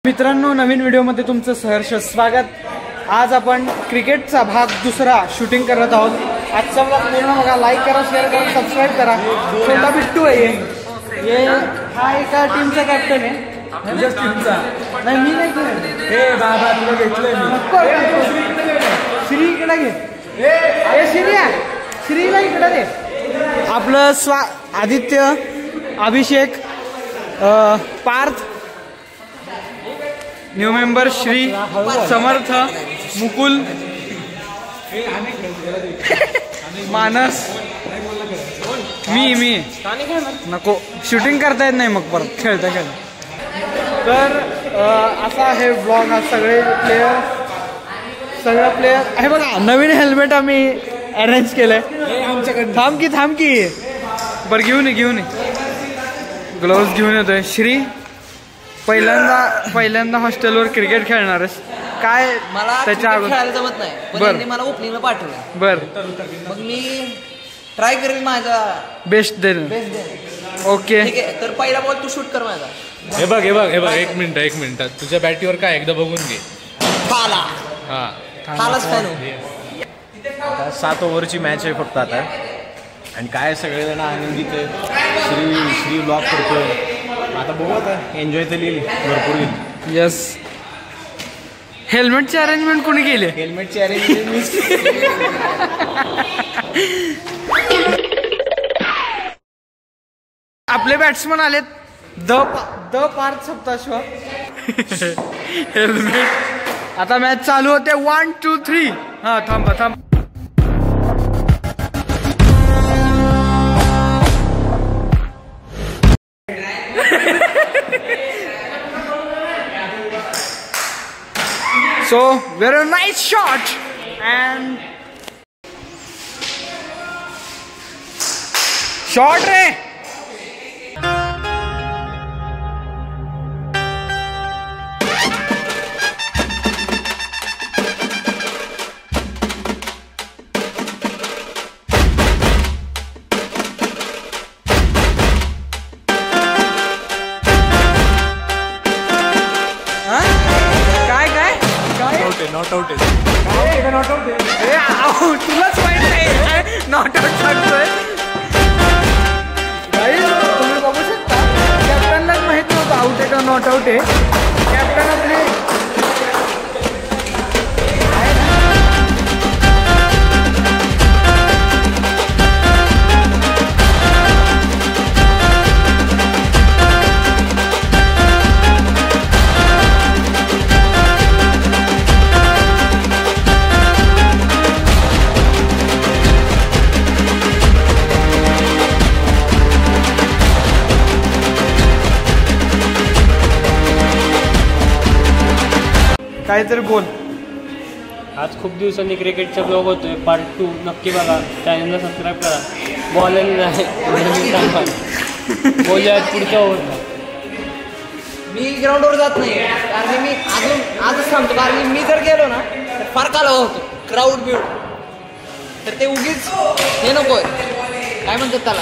मित्रांनो, नवीन व्हिडिओमध्ये तुमचं सहर्ष स्वागत। आज आपण क्रिकेटचा भाग दुसरा शूटिंग करत आहोत। आजचा ब्लॉग पूर्ण बघा, लाईक करा, शेअर करा, सबस्क्राईब करा। छोटा बिट्टू आहे ये हा एका टीमचा कॅप्टन आहे। तुझ्याच टीमचा? नाही, मी नाही केलं। हे बाबा, तुला घेतलंय मी। श्री इकडे घे। हे श्रीला इकडे दे। आपलं आदित्य, अभिषेक, पार्थ, न्यू मेंबर श्री, समर्थ, मुकुल, मानस, मी नको, शूटिंग करता येत नाही मग परत खेळता खेळता। तर असा आहे ब्लॉग। आज सगळे प्लेयर आहे बघा। नवीन हेल्मेट आम्ही अरेंज केलंय आमच्याकडे। थांब की बरं, घेऊन ये ग्लोव्ज घेऊन येतोय। श्री पहिल्यांदा हॉस्टेलवर क्रिकेट खेळणार आहेस काय? मला त्याच्या खेळायला जमत नाही, पण मला ओपनिंगला पाठवलं। मग मी ट्राय करेल माझा बेस्ट देणं। ओके, ठीक आहे। तर पहिला बॉल तू शूट कर माझा। हे बघ एक मिनिट तुझ्या बॅटीवर काय एकदा बघून घे। थालाच काय 7 ओव्हरची मॅच आहे फक्त आता, आणि काय सगळेजण आनंदित आहे। श्री ब्लॉक करतोय आता, बघू आता एन्जॉय तर येईल भरपूर येईल। यस। हेल्मेटची अरेंजमेंट कोणी केली? हेल्मेटची अरेंजमेंट मीच केली। आपले बॅट्समन आलेत, द पार्थ सप्ताश्व। हेल्मेट। आता मॅच चालू होते। 1 2 3। हा, थांब। So very nice shot and shot ray. Not out तुलाच माहित नाही नॉट आउट सांगतोय। तुम्ही बघू शकता, कॅप्टनलाच माहित नव्हतं आउट आहे का नॉट आउट आहे। कॅप्टन आपले काहीतरी बोल। आज खूप दिवसांनी क्रिकेटचा ब्लॉग होतोय, पार्ट 2 नक्की बघा। चॅनलला सबस्क्राईब करा। बॉल बोलूया पुढच्या ओव्हरला। मी ग्राउंडवर जात नाही, कारण मी आजच थांबतो, कारण मी जर गेलो ना तर फार काला होतो क्राऊड बिऊड, तर ते उगीच हे नकोय। काय म्हणतात त्याला?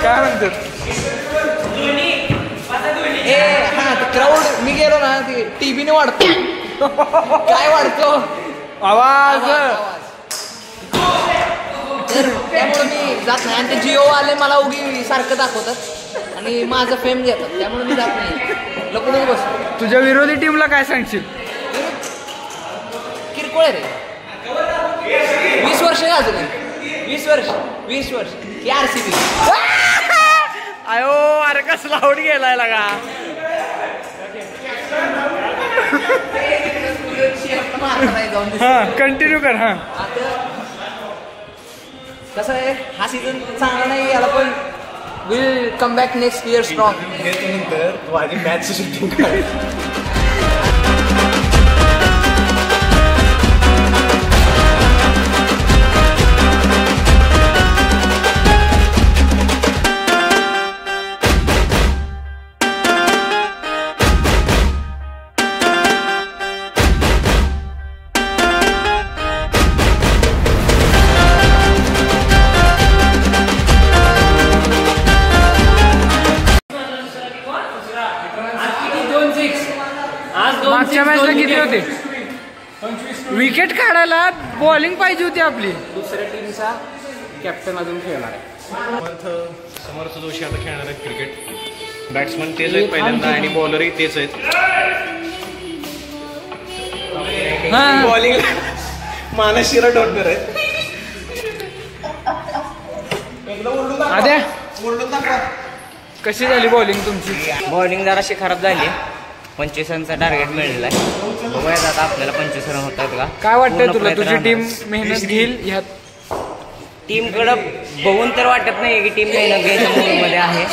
काय म्हणतात? क्राऊड मी गेलो ना, ते टीव्हीने वाढतो। काय वाढतो? आवाज। तर त्यामुळे मी जात नाही, आणि ते जिओ वाले मला उगी सारखं दाखवतात आणि माझं फेम घेतात, त्यामुळे मी जात नाही, लपूनच बसतो। तुझ्या विरोधी टीमला काय सांगशील? किरकोळ रे। 20 वर्ष अजून 20 वर्ष की RCB। आयो, अरे कसला आउट गेलाय लगा। कंटिन्यू कर। हा, कसं आहे, हा सीझन चांगला नाही याला, पण will come back next year strong. नंतर तू आधी मॅच शूटिंग कर। मागच्या मॅचला किती होते? विकेट काढायला बॉलिंग पाहिजे होती आपली. दुसऱ्या टीमचा कॅप्टन अजून खेळणार आहे. समर्थ जोशी आता खेळणार आहेत क्रिकेट. बॅट्समन तेच आहेत पहिल्यांदा आणि बॉलरही तेच आहेत. बॉलिंग मानस शिरडोणकर आहेत. आद्या कशी झाली बॉलिंग तुमची? बॉलिंग जराशी खराब झाली. 25 रनचा टार्गेट मिळालेला आहे. बघूया आता आपल्याला 25 रन होतात का. काय वाटतंय तुला, तुझी टीम मेहनत घेईल ह्यात? टीमकडं बघून तर वाटत नाही की टीम मेहनत घ्यायच्या मूडमध्ये आहे.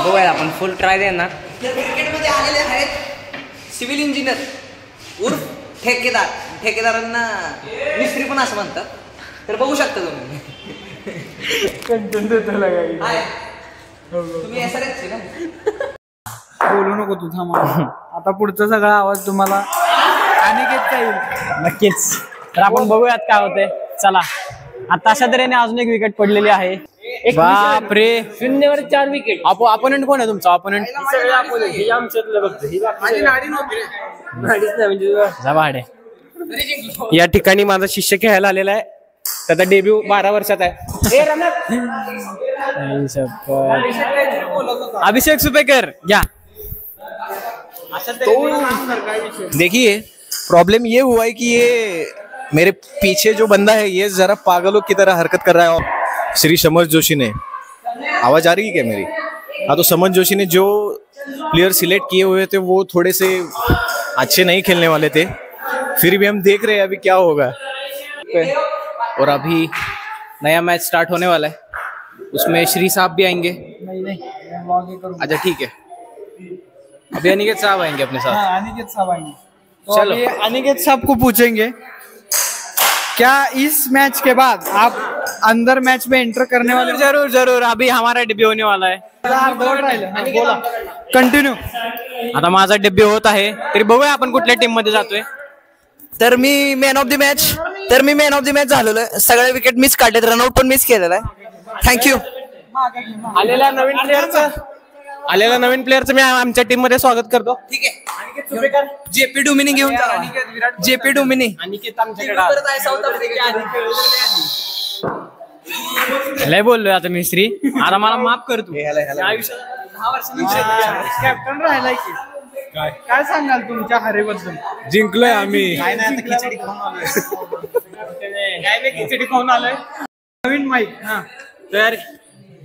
बघूया आपण फुल ट्राय देणार. क्रिकेटमध्ये आलेले आहेत सिव्हिल इंजिनियर उर्फ ठेकेदार. ठेकेदारांना मिस्त्री पण असं म्हणतात. तर बघू शकता तुम्ही. तुम्ही SRH ना? बोलू नको तू, थांबा. आता पुढचा सगळा आवाज तुम्हाला अनिकेतचा येईल. नक्कीच. तर आपण बघूयात काय होतंय. चला, आता अशा तऱ्हेने अजून एक विकेट पडलेली आहे. बापरे, 0वर 4 विकेट. अपोनेंट कोण आहे तुमचा? अपोनेंट या ठिकाणी माझा शिष्य खेळायला आलेला आहे. त्याचा डेब्यू 12 वर्षात आहे. अभिषेक सुपेकर घ्या. देखिए प्रॉब्लम ये हुआ है कि ये मेरे पीछे जो बंदा है ये जरा पागलों की तरह हरकत कर रहा है. और श्री समर्थ जोशी ने, आवाज आ रही है क्या मेरी? हाँ, तो समर्थ जोशी ने जो प्लेयर सिलेक्ट किए हुए थे वो थोड़े से अच्छे नहीं खेलने वाले थे. फिर भी हम देख रहे हैं अभी क्या होगा. और अभी नया मैच स्टार्ट होने वाला है, उसमें श्री साहब भी आएंगे. अच्छा ठीक है, अभी अनिकेत साहब आएंगे अपने साथ. अनिकेत साहब आएंगे. तो अभी अनिकेत साहब को पूछेंगे क्या इस मैच के बाद आप अंदर मैच में एंटर करने वाले? जरूर जरूर, अभी हमारा डेब्यू होने वाला है. बोला कंटिन्यू. आता माझा डेब्यू होत आहे, तरी बघूया आपण कुठल्या टीम मध्ये जातोय. तर मी मॅन ऑफ द मॅच झालेलो आहे. सगळे विकेट मिस काढलेत, रनआउट पण मिस केलेला आहे. थँक्यू. आलेल्या नवीन प्लेअरचं मी आमच्या टीम मध्ये स्वागत करतो. ठीक आहे. जेपी डोमिनी घेऊन जा. जेपी डोमिनी अनिकेत लय बोललोय आता मी श्री. आता मला माफ कर तू. कॅप्टन राहिलाय की काय सांगाल तुमच्या हारेबद्दल? जिंकलोय आम्ही. खिचडी खाऊन आलोय. नवीन माईक. तर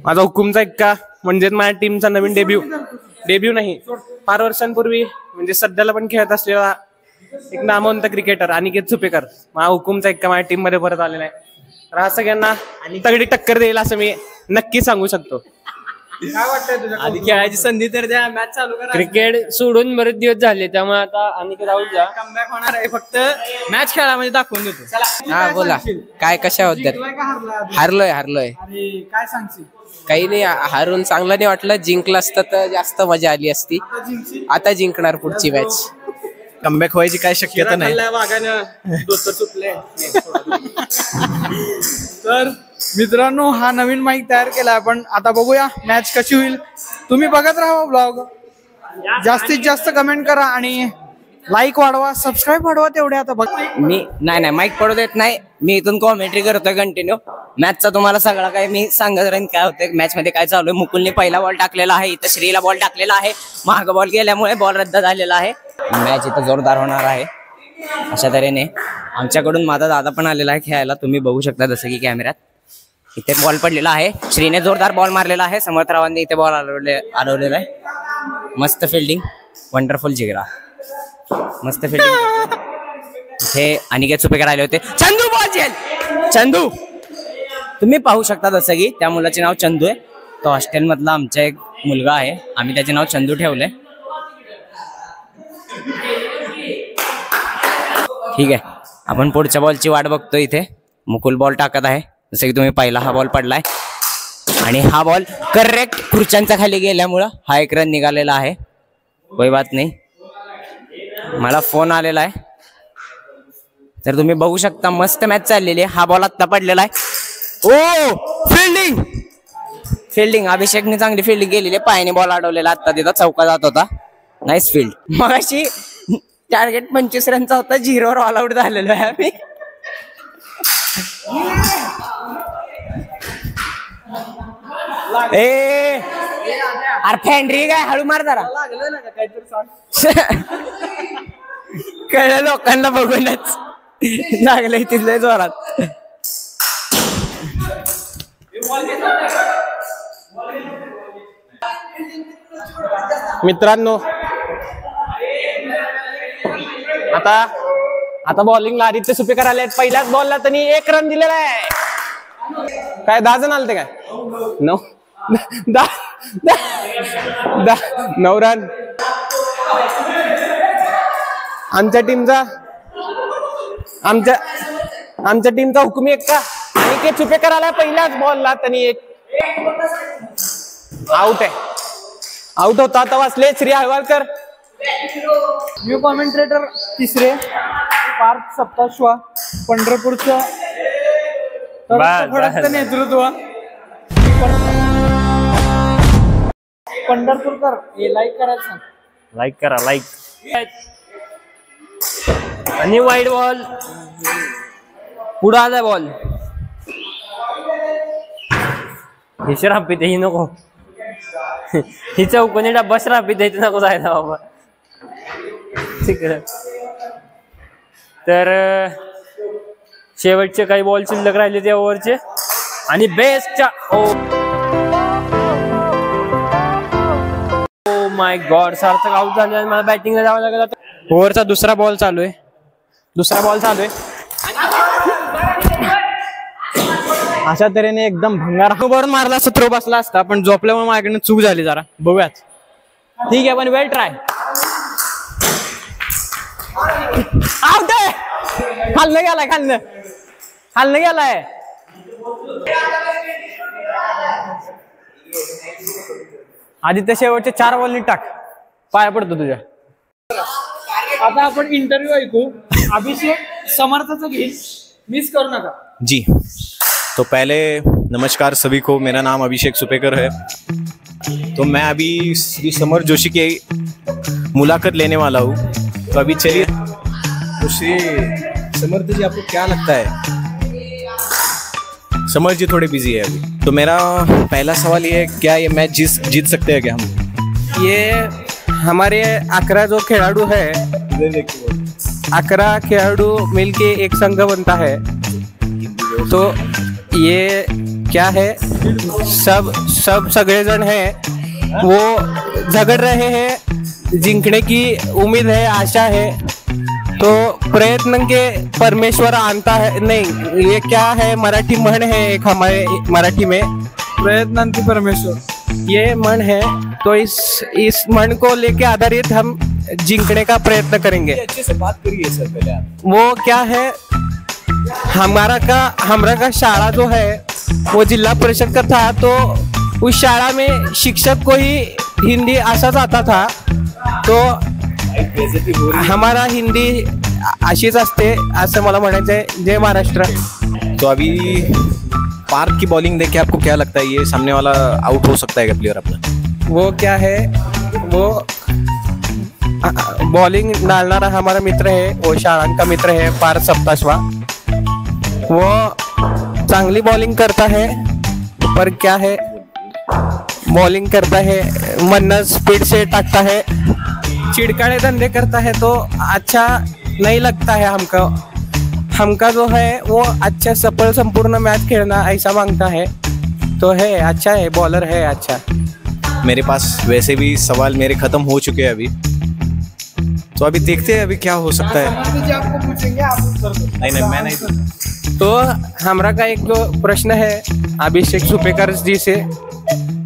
माझा हुकुमचा एक्का म्हणजे माझ्या टीमचा नवीन डेब्यू नाही, फार वर्षांपूर्वी म्हणजे सध्याला पण खेळत असलेला एक नामवंत क्रिकेटर अनिकेत सुपेकर माझा हुकुमचा एक्का माझ्या टीम मध्ये परत आलेला आहे. तर हा सगळ्यांना तगडी टक्कर देईल असं मी नक्की सांगू शकतो. काय वाटतंय तुझ्या? आधी खेळायची संधी तर द्या, मॅच चालू करा. क्रिकेट सोडून बरेच दिवस झाले, त्यामुळे आता अनिकेत आऊट जा. कमबॅक होणार आहे, फक्त मॅच खेळामध्ये दाखवून देतो. हा बोला. काय कशा होत्या? जिंकलाय का हारलाय? हारलोय अरे काय सांगशील? काही नाही, हारून चांगलं नाही वाटलं. जिंकलं असतं तर जास्त मजा आली असती. आता जिंकणार पुढची मॅच. कमबॅक व्हायची काय शक्यता नाही. तर मित्रांनो, हा नवीन माईक तयार केला आपण. आता बघूया मॅच कशी होईल. तुम्ही बघत राहा ब्लॉग. जास्तीत जास्त कमेंट करा आणि लाईक वाढवा, सबस्क्राईब वाढवा तेवढे. आता बघ मी नाही माईक पडू देत नाही. मी इथून कॉमेंट्री करतोय कंटिन्यू. मॅचचा तुम्हाला सगळं काय मी सांगत राहीन काय होतंय मॅच मध्ये, काय चालू आहे. मुकुलने पहिला बॉल टाकलेला आहे, इथं श्रीला बॉल टाकलेला आहे. महाग बॉल गेल्यामुळे बॉल रद्द झालेला आहे. मॅच इथं जोरदार होणार आहे. अशा तऱ्हेने आमच्याकडून माझा दादा पण आलेला आहे खेळायला. तुम्ही बघू शकता जसं की कॅमेऱ्यात. इथे बॉल पडलेला आहे. श्रीने जोरदार बॉल मारलेला आहे. समर्थरावांनी इथे बॉल अडवलेला आहे. मस्त फिल्डिंग, वंडरफुल जिगरा, मस्त फिल्डिंग. इथे अनिकेत सुपेकर आले होते. चंदू बॉल झेल. चंदू तुम्ही पाहू शकता जसं की त्या मुलाचे नाव चंदू आहे. तो हॉस्टेल मधला आमचा एक मुलगा आहे. आम्ही त्याचे नाव चंदू ठेवलंय. ठीक आहे, आपण पुढच्या बॉलची वाट बघतो. इथे मुकुल बॉल टाकत आहे. जसं की तुम्ही पाहिला, हा बॉल पडलाय आणि हा बॉल करेक्ट खुर्च्यांच्या खाली गेल्यामुळं हा एक रन निघालेला आहे. कोई बात नाही. मला फोन आलेला आहे. तर तुम्ही बघू शकता मस्त मॅच चाललेली आहे. हा बॉल आत्ता पडलेला आहे. ओ फिल्डिंग अभिषेकने चांगली फिल्डिंग केलेली आहे. पायाने बॉल अडवलेला. आत्ता तिथं चौका जात होता. Nice field. मगाशी टार्गेट 25 रनचा होता, 0वर ऑल आउट झालेलो आहे आम्ही. अरे फॅन्ड्री काय हळू मार जरा. कळलं लोकांना बघूनच लागलंय तिथल्या जोरात. मित्रांनो आता बॉलिंगला आदित्य सुपेकर आले. पहिल्याच बॉलला त्यांनी 1 रन दिलेला आहे. काय 10 जण आलते काय? 9 रन. आमच्या टीमचा हुकुमी एक्का अनिकेत सुपेकर आला. पहिल्याच बॉलला त्यांनी 1 आउट आहे. आउट होता आता वाचले श्री हळवालकर. न्यू कॉमेंट्रेटर तिसरे पार्थ सप्ताश्वा, पंढरपूरचं नेतृत्व. पंढरपूरकर हे लाईक करायचं. लाईक करा, लाईक. आणि वाईड बॉल पुढे आलाय. बॉल ही शराब ही नको. ही चौकोनी डब्बा शराब द्यायचं नको जायला बाबा तिकडं. तर शेवटचे काही बॉल शिल्लक राहिले त्या ओव्हरचे आणि बेस्टच्या oh my God Sarthak out झाले. मला बॅटिंगला जावं लागलं. ओव्हरचा दुसरा बॉल चालू आहे. अशा तऱ्हेने एकदम भंगार वरून मारला असता, थ्रो बसला असता, पण झोपल्यामुळे माझ्याकडनं चूक झाली जरा. बघूयात. ठीक आहे पण वेल ट्राय. आउट आहे. खालनं गेलाय. आदित्य शेवटचे 4 बॉल नीट टाक. पाया पडतो तुझ्या. आता आपण इंटरव्ह्यू ऐकू. अभिषेक समर्थाचं घेईल, मिस करू नका. जी, तो पहले नमस्कार सभी को. मेरा नाम अभिषेक सुपेकर है. तो मैं अभी श्री समर जोशी की मुलाकात लेने वाला हूँ. तो अभी चलिए. तो श्री समर्थ जी, आपको क्या लगता है? समर जी थोड़े बिजी है अभी. तो मेरा पहला सवाल ये है, क्या ये मैच जीत सकते हैं क्या हम? ये हमारे 11 जो खिलाड़ू है, 11 खिलाड़ू मिलके एक संघ बनता है. तो ये क्या है, सब सगळेजण हैं वो झगड़ रहे हैं. जिंकने की उम्मीद है, आशा है. तो प्रयत्न के परमेश्वर आणता है. नहीं, ये क्या है, मराठी म्हण है एक हमारे मराठी में, प्रयत्नांती परमेश्वर, ये मन है. तो इस मन को लेके आधारित हम जिंकने का प्रयत्न करेंगे. अच्छे से बात करिए सर पहले आप. वो क्या है, हमारा का शाला जो है वो जिला परिषद का था. तो उस शाला में शिक्षक को ही हिंदी असाच आता था. तो हमारा हिंदी अशीच असते असं मला म्हणायचंय. जय महाराष्ट्र. तो अभी पार्थ की बॉलिंग देख के आपको क्या लगता है, ये सामने वाला आउट हो सकता है क्या प्लेयर अपना? वो क्या है, वो बॉलिंग डालना हमारा मित्र है, वो शाळान का मित्र है पार्थ सप्ताश्वा. वो चांगली बॉलिंग करता है, पर क्या है, बॉलिंग करता है मन स्पीड से टाकता है, चिड़काड़े धंधे करता है. तो अच्छा नहीं लगता है हमका जो है वो अच्छा सफल संपूर्ण मैच खेलना ऐसा मांगता है. तो है अच्छा है, बॉलर है अच्छा. मेरे पास वैसे भी सवाल मेरे खत्म हो चुके हैं अभी. तो अभी देखते हैं अभी क्या हो सकता है. आपको पूछेंगे, आप उत्तर दो. नहीं मैं नहीं. तो हमारा का एक जो प्रश्न है अभिषेक सुपेकर जी से.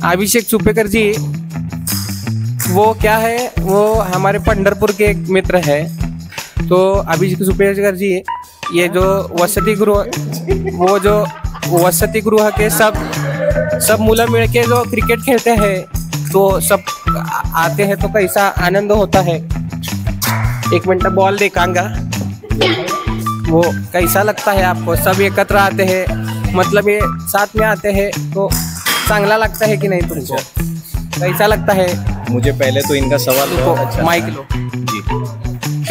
अभिषेक सुपेकर जी वो क्या है, वो हमारे पंढरपुर के एक मित्र है. तो अभिषेक सुपेकर जी, ये जो वसति गृह के सब मुलं मिलके जो क्रिकेट खेलते हैं, तो सब आते हैं तो कैसा आनंद होता है. 1 मिनट बॉल देखांगा. वो कैसा लगता है आपको, सब एकत्र आते हैं, मतलब ये साथ में आते हैं तो चांगला लगता है कि नहीं तुमको, कैसा लगता है? मुझे पहले तो इनका सवाल माइक लो जी.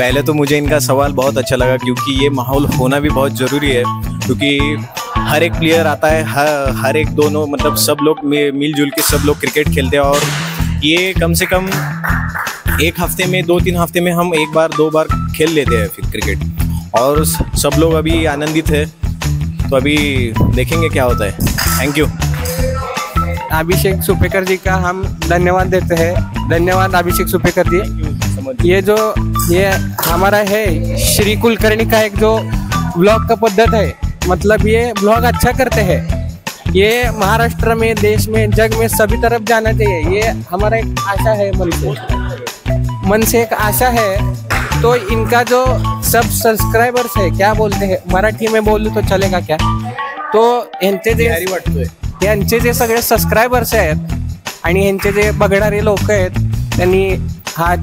पहले तो मुझे इनका सवाल बहुत अच्छा लगा, क्योंकि ये माहौल होना भी बहुत ज़रूरी है, क्योंकि हर एक प्लेयर आता है, हर एक दोनों मतलब सब लोग मिलजुल के सब लोग क्रिकेट खेलते हैं। और ये कम से कम एक हफ्ते में 2-3 हफ्ते में हम 1 बार 2 बार खेल लेते हैं फिर क्रिकेट, और सब लोग अभी आनंदित है। तो अभी देखेंगे क्या होता है। Thank you. अभिषेक सुपेकर जी का हम धन्यवाद देते हैं। धन्यवाद अभिषेक सुपेकर जी। ये हमारा है श्री कुलकर्णी का एक जो ब्लॉग का पद्धत है, मतलब ये ब्लॉग अच्छा करते हैं। ये महाराष्ट्र में, देश में, जग में सभी तरफ जाना चाहिए। ये हमारा एक आशा है, मन से एक आशा है। तो इनका जो सब सब्सक्राइबर्स है, क्या बोलते हैं मराठी में बोलूँ तो चलेगा क्या, तो यांचे जे सगळे सबस्क्रायबर्स आहेत आणि ह्यांचे जे बघणारे लोक आहेत, त्यांनी हा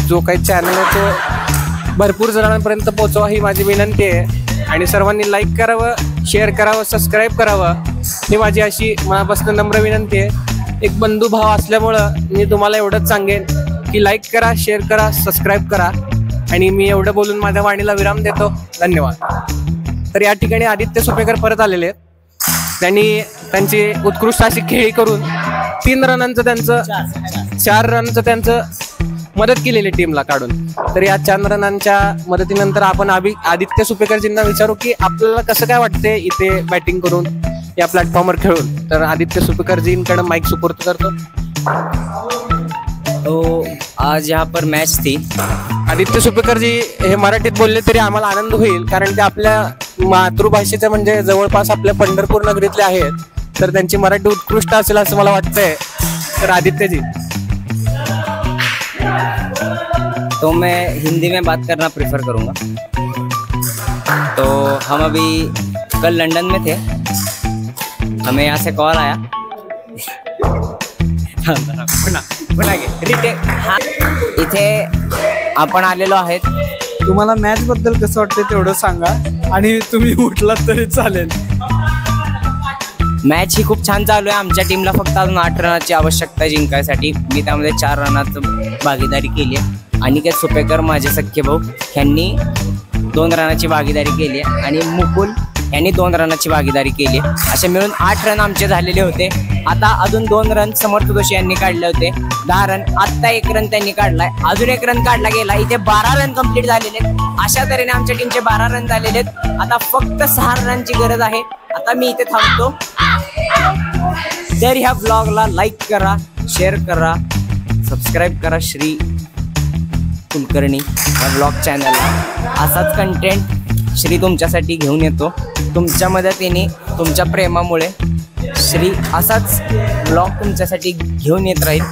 जो काही चॅनल आहे तो भरपूर जणांपर्यंत पोहोचवा ही माझी विनंती आहे। आणि सर्वांनी लाईक करावं, शेअर करावं, सबस्क्राईब करावं ही माझी अशी मनापासून नम्र विनंती आहे। एक बंधू भाव असल्यामुळं मी तुम्हाला एवढंच सांगेन की लाईक करा, शेअर करा, सबस्क्राईब करा। आणि मी एवढं बोलून माझ्या वाणीला विराम देतो। धन्यवाद। तर या ठिकाणी आदित्य सुपेकर परत आलेले आहेत। त्यांनी त्यांची उत्कृष्ट अशी खेळी करून 3 रनांचं त्यांचं 4 रनचं त्यांचं मदत केलेली टीमला काढून। तर या 4 रनांच्या मदतीनंतर आपण आदित्य सुपेकरजींना विचारू की आपल्याला कसं काय वाटते इथे बॅटिंग करून, या प्लॅटफॉर्मवर खेळून। तर आदित्य सुपेकरजींकडे माइक सुपूर्द करतो। तो आज यहाँ पर मैच थी। आदित्य सुपेकर जी हे मराठीत बोलले तरी आम्हाला आनंद होईल, कारण ते आपल्या मातृभाषेचे म्हणजे जवळपास आपल्या पंढरपूर नगरीतले आहेत, तर त्यांची मराठी उत्कृष्ट असेल असं मला वाटतंय। तर आदित्य जी, तो मैं हिंदी में बात करना प्रेफर करूँगा। तो हम अभी कल लंदन में थे, हमें यहाँ से कॉल आया। इथे आपण आलेलो आहेत। तुम्हाला मॅच बद्दल कसं वाटतं तेवढं सांगा, आणि तुम्ही उठलात तरी चालेल। मॅच ही खूप छान चालू आहे। आमच्या टीमला फक्त अजून 8 रनाची आवश्यकता आहे जिंकायसाठी। मी त्यामध्ये 4 रनाचं भागीदारी केली आहे। अनिकेत सुपेकर माझे सख्खे भाऊ यांनी 2 रनाची भागीदारी केली आहे, आणि मुकुल यांनी 2 रनाची भागीदारी केली आहे। असे मिळून 8 रन आमचे झालेले होते। आता अजून 2 रन समर्थ जोशी यांनी काढले होते, 10 रन। आत्ता 1 रन त्यांनी काढलाय, अजून 1 रन काढला गेला। इथे 12 रन कंप्लीट झालेले आहेत। अशा तऱ्हेने आमच्या टीमचे 12 रन झालेले आहेत। आता फक्त 6 रनची गरज आहे। आता मी इथे थांबतो। तर ह्या ब्लॉगला लाईक करा, शेअर करा, सबस्क्राईब करा श्री कुलकर्णी या ब्लॉग चॅनलला। असाच कंटेंट श्री तुमच्यासाठी घेऊन येतो। तुमच्या मदतीने, तुमच्या प्रेमामुळे श्री असाच ब्लॉग तुमच्यासाठी घेऊन येत राहील।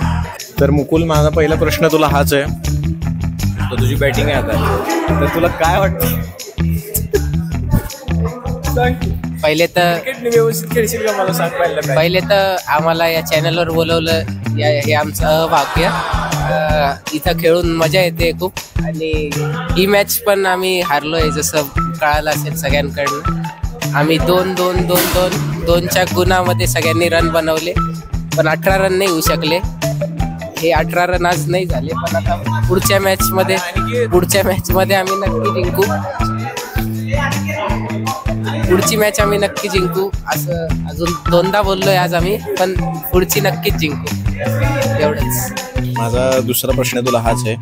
तर मुकुल, माझा पहिला प्रश्न तुला हाच आहे, तर तुझी बॅटिंग आहे आता, तर तुला काय वाटतं? पहिले तर व्यवस्थित खेळशील का मला सांग पहिलं? पहिले तर आम्हाला या चॅनलवर बोलवलं, हे आमचं भाग्य। इथं खेळून मजा येते खूप, आणि ही मॅच पण आम्ही हारलोय, जसं कळालं असेल सगळ्यांकडनं। आम्ही 2-2-2-2-2च्या गुणामध्ये सगळ्यांनी रन बनवले, पण 18 रन नाही होऊ शकले। हे 18 रन आज नाही झाले, पण आता पुढच्या मॅचमध्ये आम्ही नक्की जिंकू। पुढची मॅच आम्ही नक्की जिंकू, असं अजून 2दा बोललोय आज आम्ही, पण पुढची नक्कीच जिंकू, एवढंच। माझा दुसरा प्रश्न तुला हाच आहे,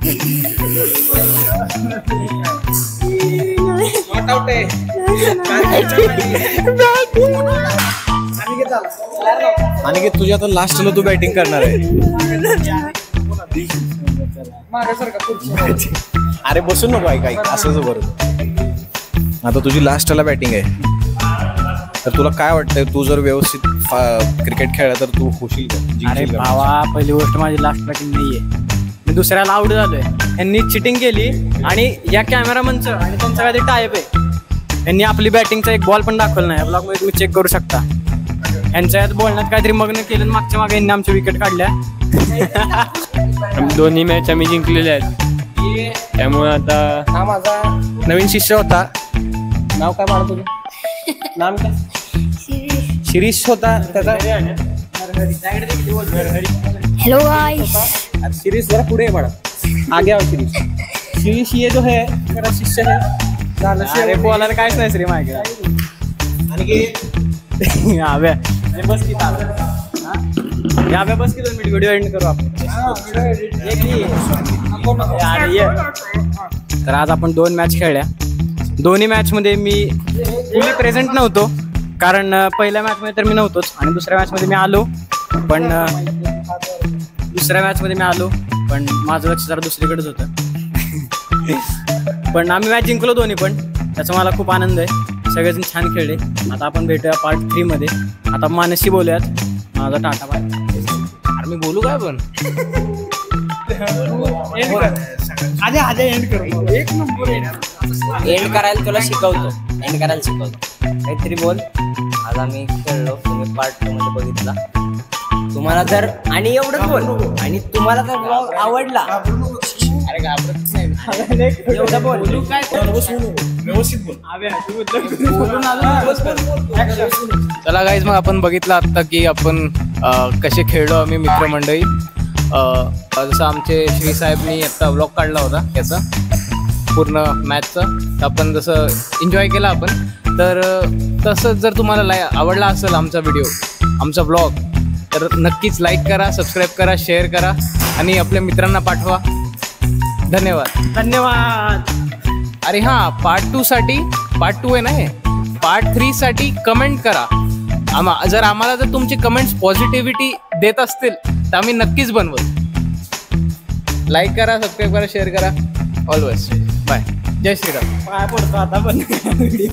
आणि की तुझ्या आता लास्टला तू बॅटिंग करणार आहे। अरे बसून नको, ऐक असंच बरोबर। आता तुझी लास्टला बॅटिंग आहे, तर तुला काय वाटतंय, तू जर व्यवस्थित क्रिकेट खेळला तर तू होशील का? अरे भावा, पहिली गोष्ट माझी लास्ट बॅटिंग नाहीये, मी दुसऱ्याला आउट झालोय। यांनी चिटिंग केली, आणि या कॅमेरामनचं आणि त्यांचं काहीतरी टाईप आहे। यांनी आपली बॅटिंगचा एक बॉल पण दाखवला नाही, ब्लॉग मध्ये तुम्ही चेक करू शकता। यांच्या यात बोलण्यात काहीतरी मग्न केलं, मागच्या मागे यांनी आमच्या विकेट काढल्या। दोन्ही मॅच आम्ही जिंकलेल्या आहेत, त्यामुळे आता हा माझा नवीन शिष्य होता। नाव काय म्हणत तुझं? नाम काय? शिरीष होता त्याचा। हेलो गाइस, शिरीष जरा पुढे आहे, आगे आओ शिरीष। श्री ये जो है मेरा शिष्य है. झालं अरे बोलायला काहीच नाही श्री मागे. याव्या बस की याव्या बस की 2 मिनिट व्हिडिओ एंड करू आपण. तर आज आपण 2 मॅच खेळल्या. दोन्ही मॅचमध्ये मी फुली प्रेझेंट नव्हतो, कारण पहिल्या मॅचमध्ये तर मी नव्हतोच आणि दुसऱ्या मॅचमध्ये मी आलो, पण माझं लक्ष जरा दुसरीकडेच होतं. पण आम्ही मॅच जिंकलो दोन्ही पण, त्याचा मला खूप आनंद आहे. सगळेजण छान खेळले. आता आपण भेटूया पार्ट 3 मध्ये. आता मानसी बोलूयात. माझा टाटा बाय. अरे मी बोलू काय पण आधी एंड करू. एक नंबर एंड करायला तुला शिकवतो. काहीतरी बोल. आज आम्ही खेळलो, तुम्ही पार्ट 2 मध्ये बघितला. तुम्हाला जर आणि एवढंच बोल, आणि तुम्हाला जर ब्लॉग आवडला, अरे घाबरत नाही एवढं बोल काय व्यवस्थित बोल. चला गाईज, मग आपण बघितलं आता की आपण कसे खेळलो आम्ही मित्रमंडळी. जसं आमचे श्री साहेबनी आता व्लॉग काढला होता याचा पूर्ण मॅचचा, तर आपण जसं एन्जॉय केला आपण. तर तसंच जर तुम्हाला आवडला असेल आमचा व्हिडिओ, आमचा व्लॉग, तर नक्कीच लाईक करा, सबस्क्राईब करा, शेअर करा आणि आपल्या मित्रांना पाठवा. धन्यवाद. अरे हां, पार्ट 2 आहे ना हे, पार्ट 3 साठी कमेंट करा. जर आम्हाला जर तुमची कमेंट्स पॉझिटिव्हिटी देत असतील तर आम्ही नक्कीच बनवू. लाईक करा, सबस्क्राईब करा, शेअर करा. Always bye. जय श्रीराम. पाय पडतो आता पण.